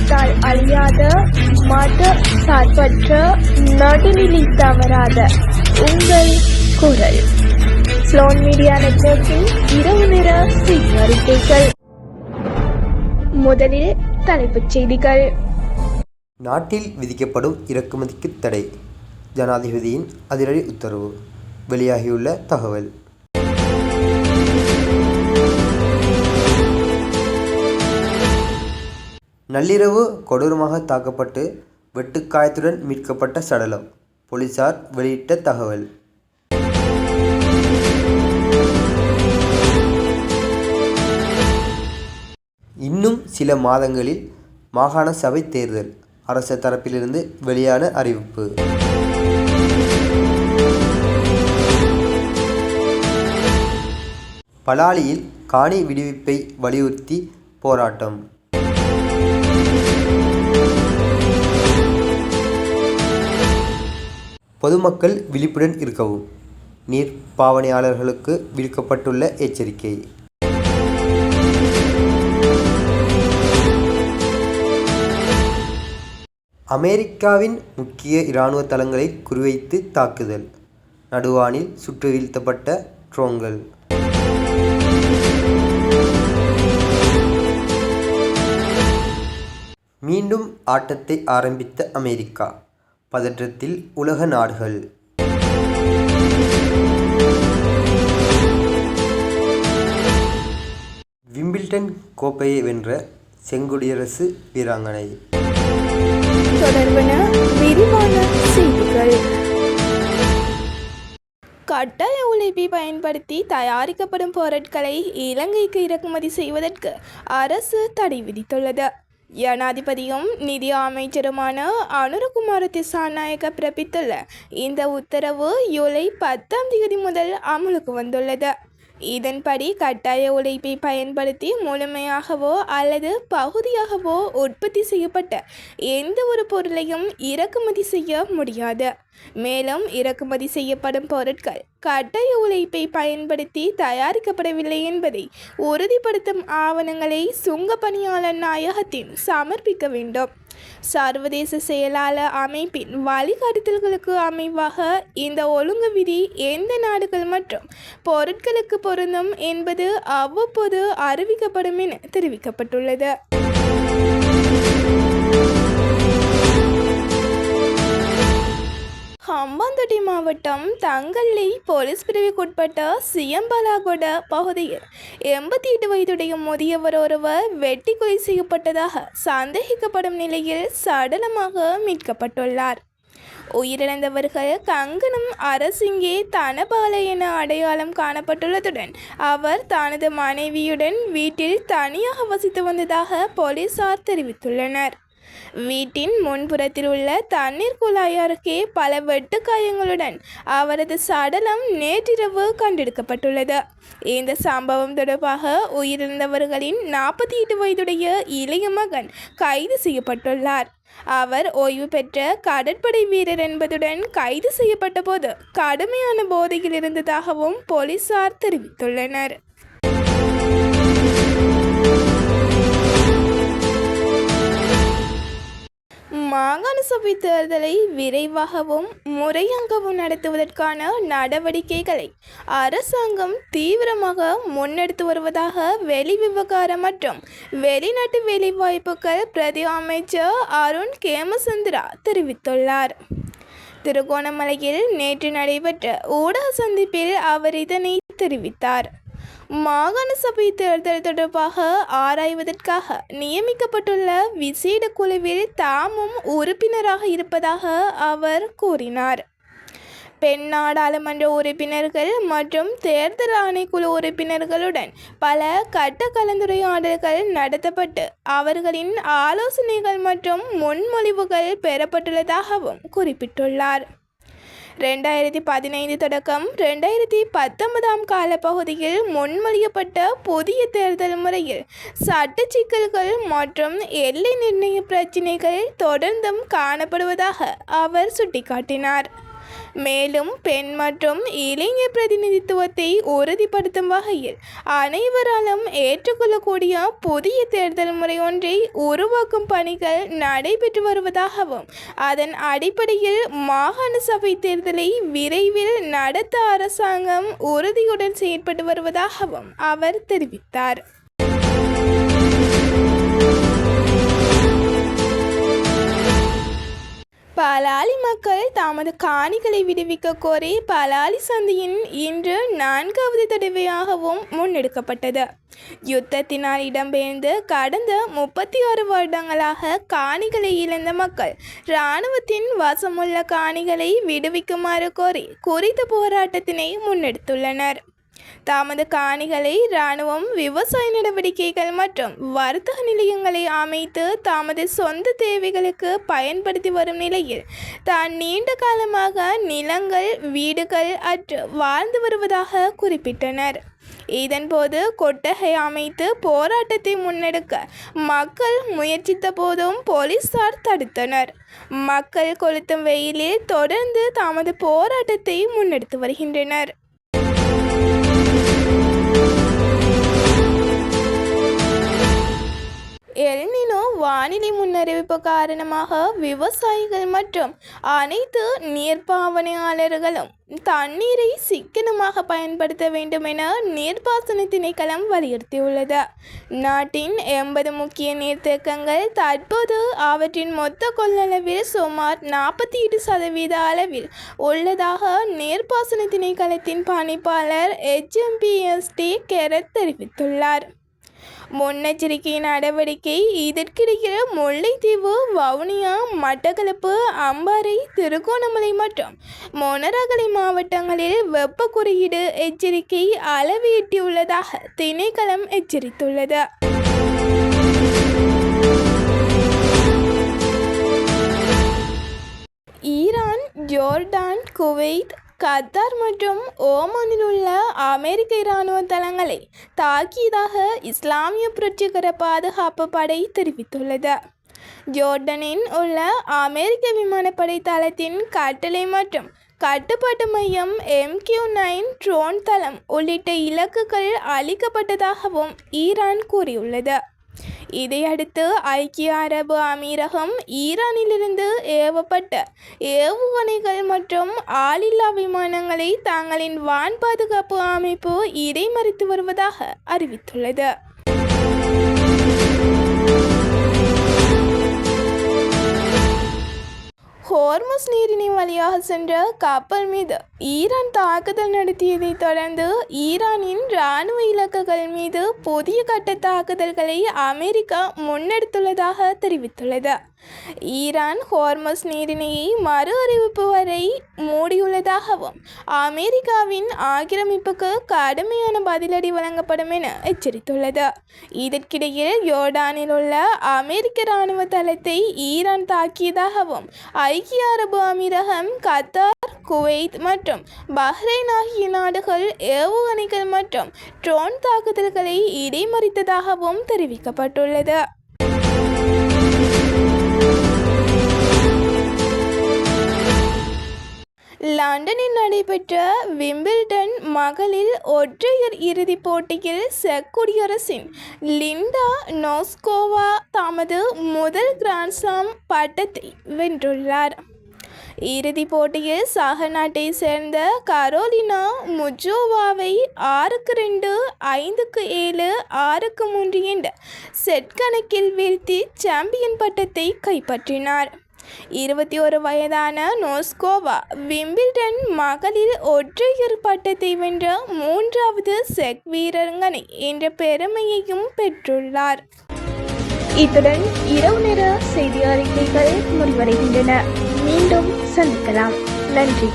காலத்தால் அழியாத மத சார்பற்ற நடுநிலை தவறாத உங்கள் குரல் ஸ்லோன் மீடியா நெட்வொர்க்கின் இரவு நேர செய்தி அறிக்கைகள். முதலில் தலைப்புச் செய்திகள். நாட்டில் விதிக்கப்படும் இறக்குமதிக்கு தடை, ஜனாதிபதியின் அதிரடி உத்தரவு. வெளியாகியுள்ள தகவல். நள்ளிரவு கொடூரமாக தாக்கப்பட்டு வெட்டுக்காயத்துடன் மீட்கப்பட்ட சடலம், போலீசார் வெளியிட்ட தகவல். இன்னும் சில மாதங்களில் மாகாண சபை தேர்தல், அரசு தரப்பிலிருந்து வெளியான அறிவிப்பு. பலாலியில் காணி விடுவிப்பை வலியுறுத்தி போராட்டம். பொதுமக்கள் விழிப்புடன் இருக்கவும், நீர் பாவனையாளர்களுக்கு விடுக்கப்பட்டுள்ள எச்சரிக்கை. அமெரிக்காவின் முக்கிய இராணுவ தளங்களை குறிவைத்து தாக்குதல், நடுவானில் சுட்டு வீழ்த்தப்பட்ட ட்ரோன்கள். மீண்டும் ஆட்டத்தை ஆரம்பித்த அமெரிக்கா, பதற்றத்தில் உலக நாடுகள். விம்பிள்டன் கோப்பையை வென்ற செங்குடியரசு வீராங்கனை. தொடர்பான விரிவான செய்திகள். கட்டாய உழைப்பை பயன்படுத்தி தயாரிக்கப்படும் பொருட்களை இலங்கைக்கு இறக்குமதி செய்வதற்கு அரசு தடை விதித்துள்ளது. ஜனாதிபதியும் நிதி அமைச்சருமான அனுரகுமார திசாநாயக்க பிறப்பித்துள்ள இந்த உத்தரவு ஜூலை 10 முதல் அமலுக்கு வந்துள்ளது. இதன்படி கட்டாய உழைப்பை பயன்படுத்தி முழுமையாகவோ அல்லது பகுதியாகவோ உற்பத்தி செய்யப்பட்ட எந்த ஒரு பொருளையும் இறக்குமதி செய்ய முடியாது. மேலும் இறக்குமதி செய்யப்படும் பொருட்கள் கட்டாய உழைப்பை பயன்படுத்தி தயாரிக்கப்படவில்லை என்பதை உறுதிப்படுத்தும் ஆவணங்களை சுங்க பணியாளர் நாயகத்தின் சமர்ப்பிக்க வேண்டும். சர்வதேச செயலாளர் அமைப்பின் வழிகாட்டுதல்களுக்கு அமைவாக இந்த ஒழுங்கு விதி எந்த நாடுகள் மற்றும் பொருட்களுக்கு பொருந்தும் என்பது அவ்வப்போது அறிவிக்கப்படும் என தெரிவிக்கப்பட்டுள்ளது. ஹம்பாந்தோட்டை மாவட்டம் தங்கல்லை போலீஸ் பிரிவுக்குட்பட்ட சியம்பலாகொட பகுதியில் 88 வயதுடைய முதியவர் ஒருவர் வெட்டி கொலை செய்யப்பட்டதாக சந்தேகிக்கப்படும் நிலையில் சடலமாக மீட்கப்பட்டுள்ளார். உயிரிழந்தவர்கள் கங்கணம் அரசிங்கே தனபால என அடையாளம் காணப்பட்டுள்ளதுடன் அவர் தனது மனைவியுடன் வீட்டில் தனியாக வசித்து வந்ததாக போலீசார் தெரிவித்துள்ளனர். வீட்டின் முன்புறத்தில் உள்ள தண்ணீர் குழாய் அருகே பல வெட்டுக்காயங்களுடன் அவரது சடலம் நேற்றிரவு கண்டெடுக்கப்பட்டுள்ளது. இந்த சம்பவம் தொடர்பாக உயிரிழந்தவர்களின் 48 வயதுடைய இளைய மகன் கைது செய்யப்பட்டுள்ளார். அவர் ஓய்வு பெற்ற கடற்படை வீரர் என்பதுடன் கைது செய்யப்பட்ட போது கடுமையான போதையில் இருந்ததாகவும் போலீசார் தெரிவித்துள்ளனர். மாகாண சபை தேர்தலை விரைவாகவும் முறையாகவும் நடத்துவதற்கான நடவடிக்கைகளை அரசாங்கம் தீவிரமாக முன்னெடுத்து வருவதாக வெளிவிவகார மற்றும் வெளிநாட்டு வேலைவாய்ப்புகள் பிரதி அமைச்சர் அருண் கேமசந்திரா தெரிவித்துள்ளார். திருகோணமலையில் நேற்று நடைபெற்ற ஊடக சந்திப்பில் அவர் இதனை தெரிவித்தார். மாகாண சபை தேர்தல் தொடர்பாக ஆராய்வதற்காக நியமிக்கப்பட்டுள்ள விசேட குழுவில் தாமும் உறுப்பினராக இருப்பதாக அவர் கூறினார். பெண் நாடாளுமன்ற உறுப்பினர்கள் மற்றும் தேர்தல் ஆணைக்குழு உறுப்பினர்களுடன் பல கட்ட கலந்துரையாடல்கள் நடத்தப்பட்டு அவர்களின் ஆலோசனைகள் மற்றும் முன்மொழிவுகள் பெறப்பட்டுள்ளதாகவும் குறிப்பிட்டுள்ளார். 2015 தொடக்கம் 2019 காலப்பகுதியில் முன்மொழியப்பட்ட புதிய தேர்தல் முறையில் சட்ட சிக்கல்கள் மற்றும் எல்லை நிர்ணய பிரச்சினைகள் தொடர்ந்தும் காணப்படுவதாக அவர் சுட்டிக்காட்டினார். மேலும் பெண் மற்றும் இளைஞர் பிரதிநிதித்துவத்தை உறுதிப்படுத்தும் வகையில் அனைவராலும் ஏற்றுக்கொள்ளக்கூடிய புதிய தேர்தல் முறை ஒன்றை உருவாக்கும் பணிகள் நடைபெற்று வருவதாகவும் அதன் அடிப்படையில் மாகாண சபை தேர்தலை விரைவில் நடத்த அரசாங்கம் உறுதியுடன் செயற்பட்டு வருவதாகவும் அவர் தெரிவித்தார். பலாலி மக்கள் தமது காணிகளை விடுவிக்க கோரி பலாலி சந்தையின் இன்று 4வது தடவையாகவும் முன்னெடுக்கப்பட்டது. யுத்தத்தினால் இடம்பெயர்ந்து கடந்த 36 வருடங்களாக காணிகளை இழந்த மக்கள் இராணுவத்தின் வசமுள்ள காணிகளை விடுவிக்குமாறு கோரி குறித்த போராட்டத்தினை முன்னெடுத்துள்ளனர். தமது காணிகளை இராணுவம் விவசாய நடவடிக்கைகள் மற்றும் வர்த்தக நிலையங்களை அமைத்து தமது சொந்த தேவைகளுக்கு பயன்படுத்தி வரும் நிலையில் தான் நீண்ட காலமாக நிலங்கள் வீடுகள் அற்று வாழ்ந்து வருவதாக குறிப்பிட்டனர். இதன்போது கொட்டகை அமைத்து போராட்டத்தை முன்னெடுக்க மக்கள் முயற்சித்த போதும் போலீசார் தடுத்தனர். மக்கள் கொளுத்தும் வெயிலில் தொடர்ந்து தமது போராட்டத்தை முன்னெடுத்து வருகின்றனர். எல்னினோ வானிலை முன்னறிவிப்பு காரணமாக விவசாயிகள் மற்றும் அனைத்து நீர்ப்பாவனையாளர்களும் தண்ணீரை சிக்கனமாக பயன்படுத்த வேண்டும் என நீர்ப்பாசன திணைக்களம் வலியுறுத்தியுள்ளது. நாட்டின் 80 முக்கிய நீர்த்தேக்கங்கள் தற்போது அவற்றின் மொத்த கொள்ளளவில் சுமார் 48% அளவில் உள்ளதாக நீர்ப்பாசன திணைக்களத்தின் பணிப்பாளர் HMPST கெரத் தெரிவித்துள்ளார். முன்னெச்சரிக்கை நடவடிக்கை இதற்கிடையில் முல்லைத்தீவு, வவுனியா, மட்டக்களப்பு, அம்பாறை, திருகோணமலை மற்றும் மொனராகலை மாவட்டங்களில் வெப்ப குறியீடு எச்சரிக்கை அளவு எட்டியுள்ளதாக திணைக்களம் எச்சரித்துள்ளது. ஈரான், ஜோர்டான், குவைத், கத்தார் மற்றும் ஓமானில் உள்ள அமெரிக்க இராணுவ தளங்களை தாக்கியதாக இஸ்லாமிய புரட்சிகர பாதுகாப்பு படை தெரிவித்துள்ளது. ஜோர்டனில் உள்ள அமெரிக்க விமானப்படை தளத்தின் கட்டளை மற்றும் கட்டுப்பாட்டு மையம் MQ-9 ட்ரோன் தளம் உள்ளிட்ட இலக்குகள் அளிக்கப்பட்டதாகவும் ஈரான் கூறியுள்ளது. இதையடுத்து ஐக்கிய அரபு அமீரகம் ஈரானிலிருந்து ஏவப்பட்ட ஏவுகணைகள் மற்றும் ஆளில்லா விமானங்களை தங்களின் வான் பாதுகாப்பு அமைப்பு இடைமறித்து வருவதாக அறிவித்துள்ளது. ஹோர்முஸ் நீரிணை வழியாக சென்ற கப்பல் மீது ஈரான் தாக்குதல் நடத்தியதை தொடர்ந்து ஈரானின் இராணுவ இலக்குகள் மீது புதிய கட்ட தாக்குதல்களை அமெரிக்கா முன்னெடுத்துள்ளதாக தெரிவித்துள்ளது. ஈரான் ஹோர்முஸ் நீரிணையை மறு அறிவிப்பு வரை மூடியுள்ளதாகவும் அமெரிக்காவின் ஆக்கிரமிப்புக்கு கடுமையான பதிலடி வழங்கப்படும் என எச்சரித்துள்ளது. இதற்கிடையில் யோர்டானில் உள்ள அமெரிக்க இராணுவ தளத்தை ஈரான் தாக்கியதாகவும் ஐக்கிய அரபு அமீரகம், கத்தார், குவைத் மற்றும் பஹ்ரைன் ஆகிய நாடுகள் ஏவுகணைகள் மற்றும் ட்ரோன் தாக்குதல்களை இடைமறித்ததாகவும் தெரிவிக்கப்பட்டுள்ளது. லண்டனில் நடைபெற்ற விம்பிள்டன் மகளிர் ஒற்றையர் இறுதிப் போட்டியில் செக் குடியரசின் லிண்டா நோஸ்கோவா தமது முதல் கிராண்ட்ஸ்லாம் பட்டத்தை வென்றுள்ளார். இறுதிப் போட்டியில் சக நாட்டை சேர்ந்த கரோலினா முஜோவாவை 6-2, 5-7, 6-3 என்ற செட் கணக்கில் வீழ்த்தி சாம்பியன் பட்டத்தை கைப்பற்றினார். 21 வயதான நோஸ்கோவா விம்பிள்டன் மகளிர் ஒற்றையர் பட்டத்தை வென்ற 3வது செக் வீராங்கனை என்ற பெருமையையும் பெற்றுள்ளார். இத்துடன் இரவு நேர செய்தி அறிக்கைகள் முடிவடைகின்றன. மீண்டும் சந்திக்கலாம். நன்றி.